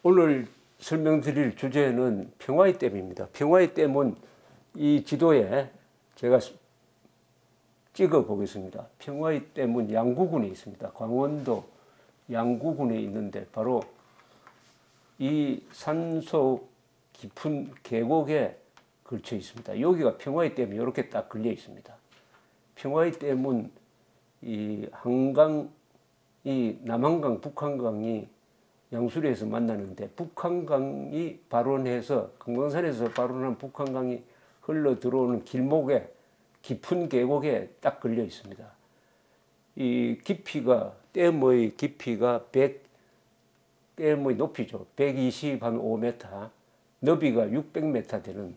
오늘 설명드릴 주제는 평화의 댐입니다. 평화의 댐은 이 지도에 제가 찍어 보겠습니다. 평화의 댐은 양구군에 있습니다. 강원도 양구군에 있는데 바로 이 산속 깊은 계곡에 걸쳐 있습니다. 여기가 평화의 댐이 이렇게 딱 걸려 있습니다. 평화의 댐은 이 한강, 이 남한강, 북한강이 양수리에서 만나는데 북한강이 발원해서 금강산에서 발원한 북한강이 흘러 들어오는 길목에 깊은 계곡에 딱 걸려 있습니다. 이 깊이가 댐의 깊이가 댐의 높이죠. 125m, 너비가 600m 되는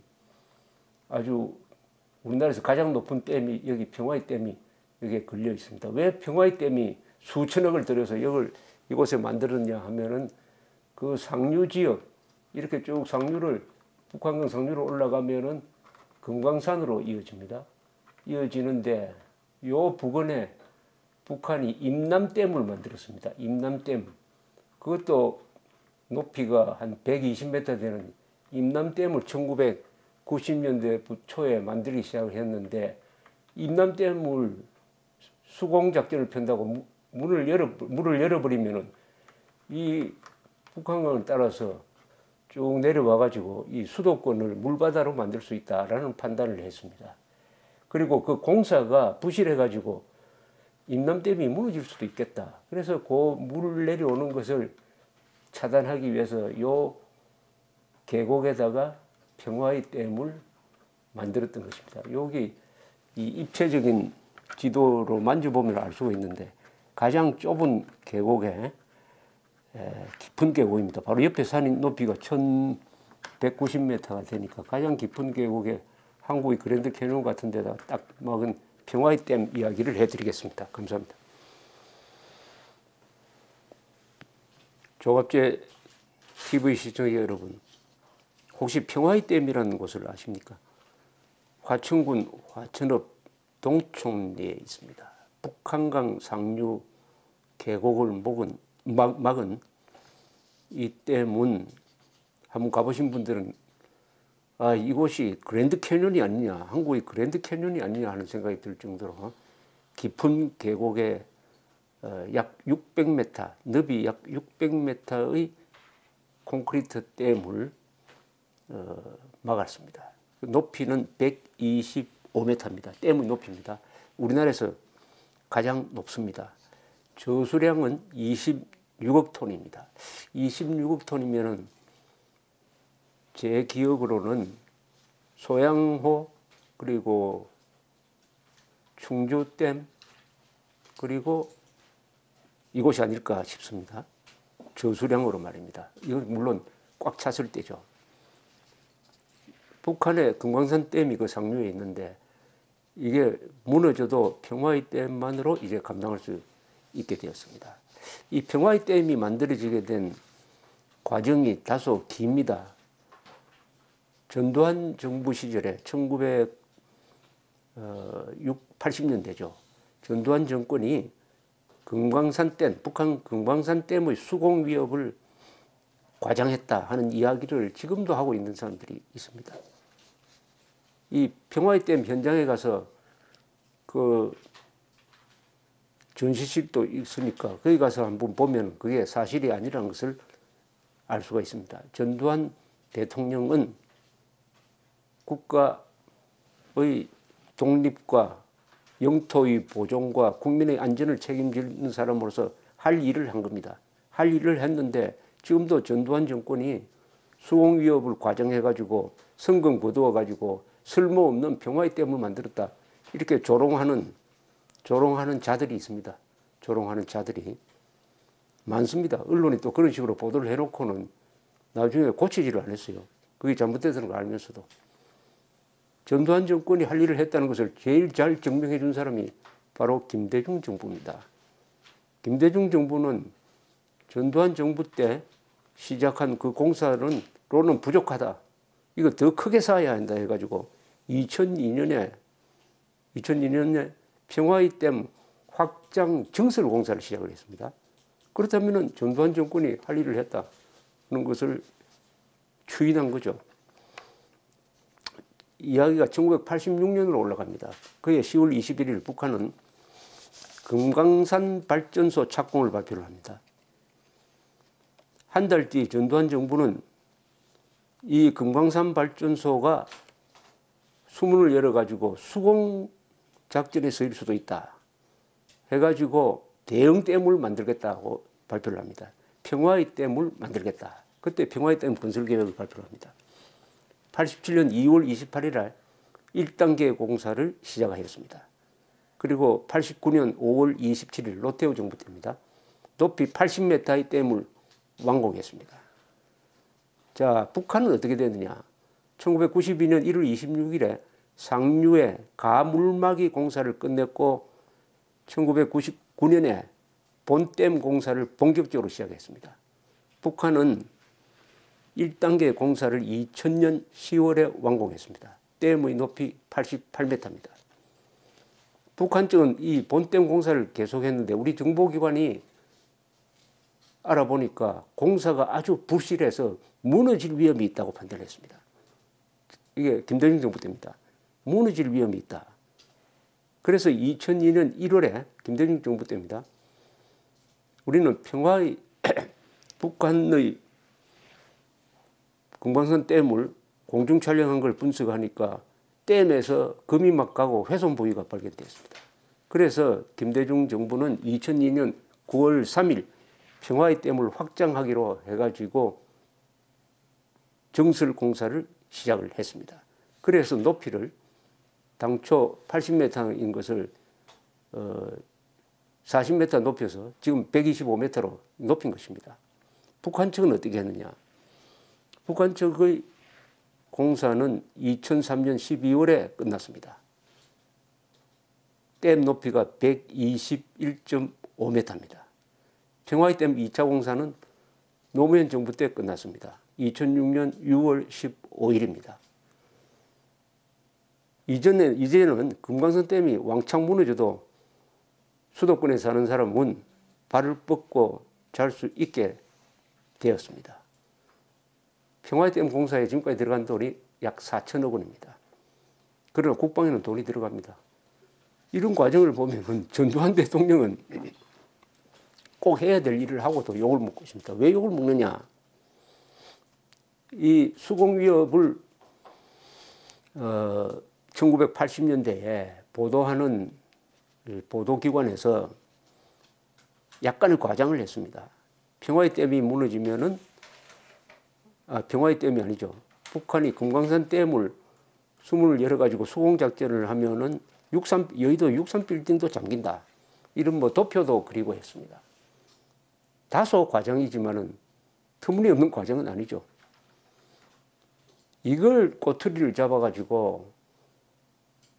아주 우리나라에서 가장 높은 댐이 여기 평화의 댐이 여기에 걸려 있습니다. 왜 평화의 댐이 수천억을 들여서 이곳에 만들었냐 하면은 그 상류 지역 이렇게 쭉 상류를 북한강 상류로 올라가면은 금강산으로 이어집니다. 이어지는데 요 부근에 북한이 임남댐을 만들었습니다. 임남댐. 그것도 높이가 한 120m 되는 임남댐을 1990년대 초에 만들기 시작을 했는데 임남댐을 수공작전을 편다고 물을 열어버리면은 이 북한강을 따라서 쭉 내려와가지고 이 수도권을 물바다로 만들 수 있다라는 판단을 했습니다. 그리고 그 공사가 부실해가지고 임남댐이 무너질 수도 있겠다. 그래서 그 물 내려오는 것을 차단하기 위해서 요 계곡에다가 평화의 댐을 만들었던 것입니다. 여기 이 입체적인 지도로 만져보면 알 수가 있는데 가장 좁은 계곡에 깊은 계곡입니다. 바로 옆에 산이 높이가 1190m가 되니까 가장 깊은 계곡에 한국의 그랜드 캐니언 같은 데다 딱 막은 평화의 댐 이야기를 해드리겠습니다. 감사합니다. 조갑제 TV 시청자 여러분, 혹시 평화의 댐이라는 곳을 아십니까? 화천군 화천읍 동촌리에 있습니다. 북한강 상류 계곡을 막은 이 댐은 한번 가보신 분들은 이곳이 그랜드 캐니언이 아니냐, 한국의 그랜드 캐니언이 아니냐 하는 생각이 들 정도로 깊은 계곡에 약 600m, 너비 약 600m의 콘크리트 댐을 막았습니다. 높이는 125m입니다. 댐의 높이입니다. 우리나라에서 가장 높습니다. 저수량은 26억 톤입니다. 26억 톤이면은 제 기억으로는 소양호 그리고 충주댐 그리고 이곳이 아닐까 싶습니다. 저수량으로 말입니다. 이건 물론 꽉 찼을 때죠. 북한의 금강산 댐이 그 상류에 있는데 이게 무너져도 평화의 댐만으로 이제 감당할 수 있게 되었습니다. 이 평화의 댐이 만들어지게 된 과정이 다소 깁니다. 전두환 정부 시절에 1980년대죠. 전두환 정권이 금강산 댐, 북한 금강산 댐의 수공 위협을 과장했다 하는 이야기를 지금도 하고 있는 사람들이 있습니다. 이 평화의 댐 현장에 가서 그 전시실도 있으니까 거기 가서 한번 보면 그게 사실이 아니라는 것을 알 수가 있습니다. 전두환 대통령은 국가의 독립과 영토의 보존과 국민의 안전을 책임지는 사람으로서 할 일을 한 겁니다. 할 일을 했는데 지금도 전두환 정권이 수공 위협을 과정해가지고 성공 거두어가지고 쓸모없는 평화의 댐을 만들었다. 이렇게 조롱하는 자들이 있습니다. 조롱하는 자들이 많습니다. 언론이 또 그런 식으로 보도를 해놓고는 나중에 고치지를 안 했어요. 그게 잘못됐다는 걸 알면서도. 전두환 정권이 할 일을 했다는 것을 제일 잘 증명해 준 사람이 바로 김대중 정부입니다. 김대중 정부는 전두환 정부 때 시작한 그 공사로는 부족하다. 이거 더 크게 쌓아야 한다 해가지고 2002년에 평화의 댐 확장 증설 공사를 시작을 했습니다. 그렇다면 전두환 정권이 할 일을 했다. 것을 추인한 거죠. 이야기가 1986년으로 올라갑니다. 그해 10월 21일 북한은 금강산 발전소 착공을 발표를 합니다. 한 달 뒤 전두환 정부는 이 금강산 발전소가 수문을 열어가지고 수공 작전에 쓰일 수도 있다 해가지고 대형 댐을 만들겠다고 발표를 합니다. 평화의 댐을 만들겠다. 그때 평화의 댐 건설 계획을 발표를 합니다. 87년 2월 28일 날 1단계 공사를 시작하였습니다. 그리고 89년 5월 27일 노태우 정부 때입니다. 높이 80m의 댐을 완공했습니다. 자, 북한은 어떻게 되느냐? 1992년 1월 26일에 상류에 가물막이 공사를 끝냈고 1999년에 본댐 공사를 본격적으로 시작했습니다. 북한은 1단계 공사를 2000년 10월에 완공했습니다. 댐의 높이 88m입니다. 북한 측은 이 본댐 공사를 계속했는데 우리 정보기관이 알아보니까 공사가 아주 불실해서 무너질 위험이 있다고 판단했습니다. 이게 김대중 정부 때입니다. 무너질 위험이 있다. 그래서 2002년 1월에 김대중 정부 때입니다. 우리는 평화의 북한의 금강산 댐을 공중 촬영한 걸 분석하니까 댐에서 금이 막 가고 훼손 부위가 발견됐습니다. 그래서 김대중 정부는 2002년 9월 3일 평화의 댐을 확장하기로 해가지고 정설 공사를 시작을 했습니다. 그래서 높이를 당초 80m인 것을 40m 높여서 지금 125m로 높인 것입니다. 북한 측은 어떻게 했느냐? 북한 측의 공사는 2003년 12월에 끝났습니다. 댐 높이가 121.5m입니다. 평화의 댐 2차 공사는 노무현 정부 때 끝났습니다. 2006년 6월 15일입니다. 이제는 금강산 댐이 왕창 무너져도 수도권에 사는 사람은 발을 뻗고 잘 수 있게 되었습니다. 평화의 댐 공사에 지금까지 들어간 돈이 약 4천억 원입니다. 그러나 국방에는 돈이 들어갑니다. 이런 과정을 보면 전두환 대통령은 꼭 해야 될 일을 하고도 욕을 먹고 있습니다. 왜 욕을 먹느냐? 이 수공 위협을 1980년대에 보도하는 보도기관에서 약간의 과장을 했습니다. 평화의 댐이 무너지면은 평화의 댐이 아니죠. 북한이 금강산 댐을 수문을 열어가지고 수공작전을 하면은 여의도 63 빌딩도 잠긴다. 이런 도표도 그리고 했습니다. 다소 과장이지만은 터무니없는 과정은 아니죠. 이걸 꼬투리를 잡아가지고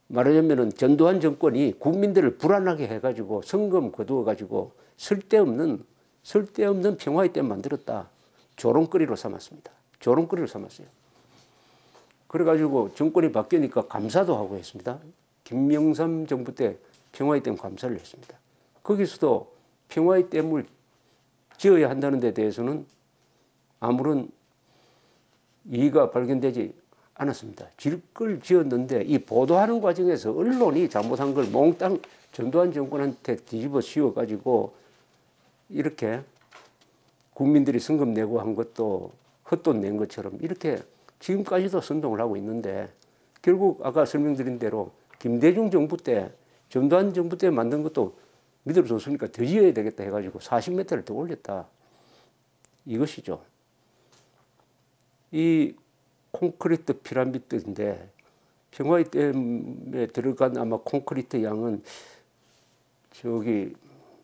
말하자면은 전두환 정권이 국민들을 불안하게 해가지고 성금 거두어가지고 쓸데없는 평화의 댐 만들었다. 조롱거리로 삼았습니다. 조롱거리로 삼았어요. 그래가지고 정권이 바뀌니까 감사도 하고 했습니다. 김영삼 정부 때 평화의 댐 감사를 했습니다. 거기서도 평화의 댐을 지어야 한다는 데 대해서는 아무런 이의가 발견되지 않았습니다. 질 걸 지었는데 이 보도하는 과정에서 언론이 잘못한 걸 몽땅 전두환 정권한테 뒤집어 씌워가지고 이렇게 국민들이 성금 내고 한 것도 헛돈 낸 것처럼 이렇게 지금까지도 선동을 하고 있는데 결국 아까 설명드린 대로 김대중 정부 때 전두환 정부 때 만든 것도 믿어줬으니까 더 지어야 되겠다 해가지고 40m를 더 올렸다. 이것이죠. 이 콘크리트 피라미드인데 평화의 댐에 들어간 아마 콘크리트 양은 저기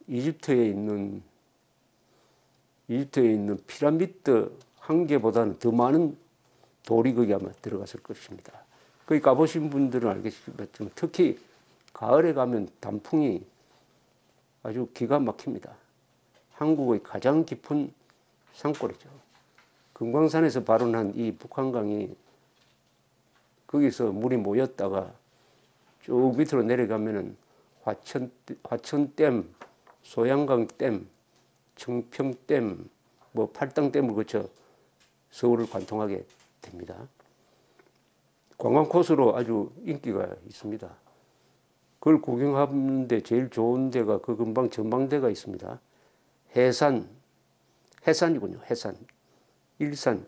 이집트에 있는 피라미드 한 개보다는 더 많은 돌이 거기 아마 들어갔을 것입니다. 거기 가보신 분들은 알겠지만 특히 가을에 가면 단풍이 아주 기가 막힙니다. 한국의 가장 깊은 산골이죠. 금강산에서 발원한 이 북한강이 거기서 물이 모였다가 쭉 밑으로 내려가면은 화천댐, 소양강댐, 청평댐, 팔당댐을 거쳐 서울을 관통하게 됩니다. 관광 코스로 아주 인기가 있습니다. 그걸 구경하는데 제일 좋은 데가 그 근방 전망대가 있습니다. 해산이군요. 해산. 일산,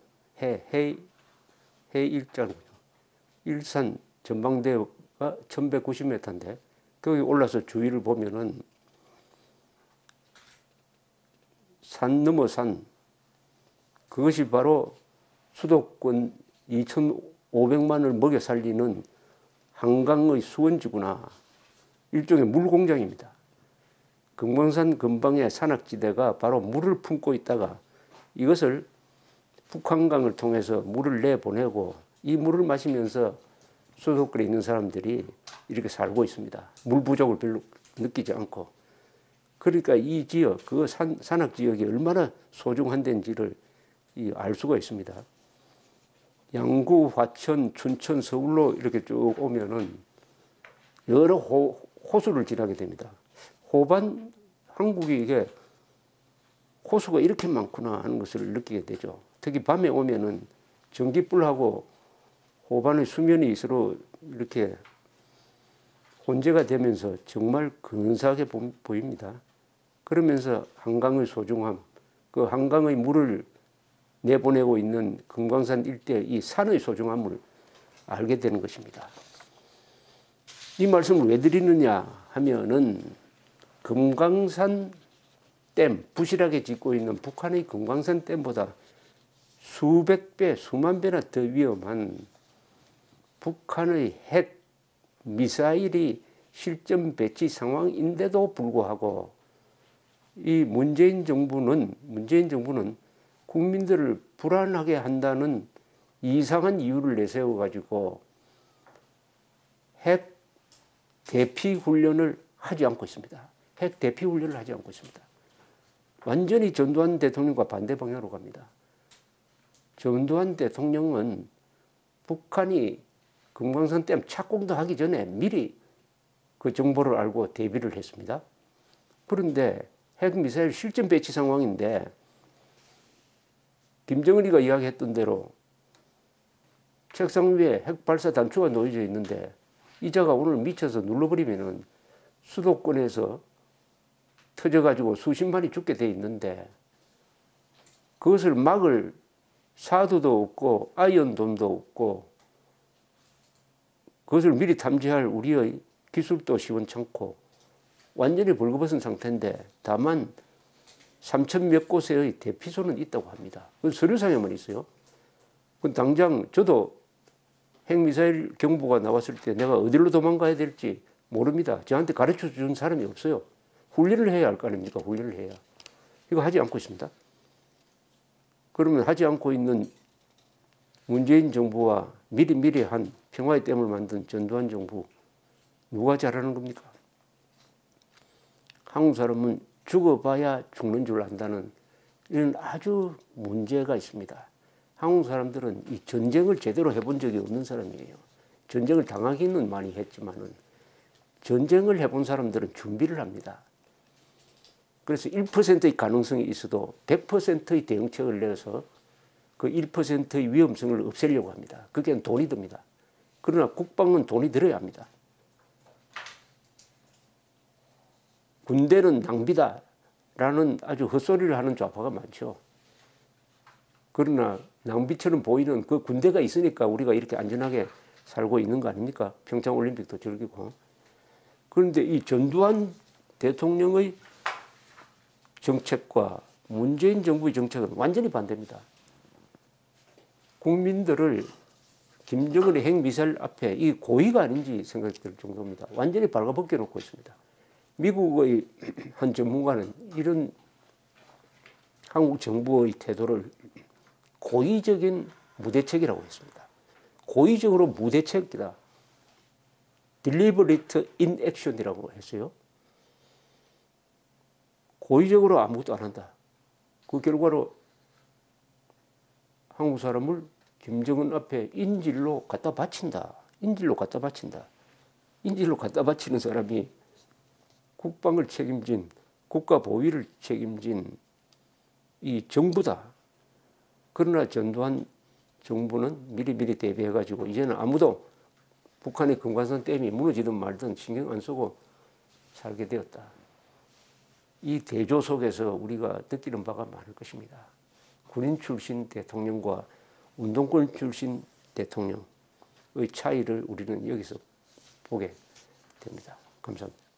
해일자군요. 일산 전망대가 1190m인데 거기 올라서 주위를 보면은 산 넘어 산, 그것이 바로 수도권 2,500만을 먹여 살리는 한강의 수원지구나. 일종의 물공장입니다. 금강산 근방의 산악지대가 바로 물을 품고 있다가 이것을 북한강을 통해서 물을 내보내고 이 물을 마시면서 수도권에 있는 사람들이 이렇게 살고 있습니다. 물 부족을 별로 느끼지 않고. 그러니까 이 지역, 그 산악지역이 얼마나 소중한 데인지를 알 수가 있습니다. 양구, 화천, 춘천, 서울로 이렇게 쭉 오면은 여러 호수를 지나게 됩니다. 호반, 한국이 이게 호수가 이렇게 많구나 하는 것을 느끼게 되죠. 특히 밤에 오면은 전기불하고 호반의 수면이 서로 이렇게 혼재가 되면서 정말 근사하게 보입니다. 그러면서 한강의 소중함, 그 한강의 물을 내보내고 있는 금강산 일대 이 산의 소중함을 알게 되는 것입니다. 이 말씀을 왜 드리느냐 하면은 금강산 댐, 부실하게 짓고 있는 북한의 금강산 댐보다 수백 배, 수만 배나 더 위험한 북한의 핵 미사일이 실전 배치 상황인데도 불구하고 이 문재인 정부는 국민들을 불안하게 한다는 이상한 이유를 내세워 가지고 핵 대피 훈련을 하지 않고 있습니다. 핵 대피 훈련을 하지 않고 있습니다. 완전히 전두환 대통령과 반대 방향으로 갑니다. 전두환 대통령은 북한이 금강산 댐 착공도 하기 전에 미리 그 정보를 알고 대비를 했습니다. 그런데 핵미사일 실전 배치 상황인데 김정은이가 이야기했던 대로 책상 위에 핵발사 단추가 놓여져 있는데 이자가 오늘 미쳐서 눌러버리면은 수도권에서 터져가지고 수십만이 죽게 돼 있는데 그것을 막을 사두도 없고 아이언돔도 없고 그것을 미리 탐지할 우리의 기술도 시원찮고 완전히 벌거벗은 상태인데 다만 3천 몇 곳의 대피소는 있다고 합니다. 그건 서류상에만 있어요. 그건 당장 저도 핵미사일 경보가 나왔을 때 내가 어디로 도망가야 될지 모릅니다. 저한테 가르쳐 준 사람이 없어요. 훈련을 해야 할 거 아닙니까? 훈련을 해야. 이거 하지 않고 있습니다. 그러면 하지 않고 있는 문재인 정부와 미리 한 평화의 댐을 만든 전두환 정부 누가 잘하는 겁니까? 한국 사람은 죽어봐야 죽는 줄 안다는 이런 아주 문제가 있습니다. 한국 사람들은 이 전쟁을 제대로 해본 적이 없는 사람이에요. 전쟁을 당하기는 많이 했지만은 전쟁을 해본 사람들은 준비를 합니다. 그래서 1%의 가능성이 있어도 100%의 대응책을 내서 그 1%의 위험성을 없애려고 합니다. 그게 돈이 듭니다. 그러나 국방은 돈이 들어야 합니다. 군대는 낭비다라는 아주 헛소리를 하는 좌파가 많죠. 그러나 낭비처럼 보이는 그 군대가 있으니까 우리가 이렇게 안전하게 살고 있는 거 아닙니까? 평창올림픽도 즐기고. 그런데 이 전두환 대통령의 정책과 문재인 정부의 정책은 완전히 반대입니다. 국민들을 김정은의 핵미사일 앞에 이 고의가 아닌지 생각될 정도입니다. 완전히 발가벗겨 놓고 있습니다. 미국의 한 전문가는 이런 한국 정부의 태도를 고의적인 무대책이라고 했습니다. 고의적으로 무대책이다. deliberate inaction이라고 했어요. 고의적으로 아무것도 안 한다. 그 결과로 한국 사람을 김정은 앞에 인질로 갖다 바친다. 인질로 갖다 바친다. 인질로 갖다 바치는 사람이 국방을 책임진 국가 보위를 책임진 이 정부다. 그러나 전두환 정부는 미리미리 대비해가지고 이제는 아무도 북한의 금관산 댐이 무너지든 말든 신경 안 쓰고 살게 되었다. 이 대조 속에서 우리가 느끼는 바가 많을 것입니다. 군인 출신 대통령과 운동권 출신 대통령의 차이를 우리는 여기서 보게 됩니다. 감사합니다.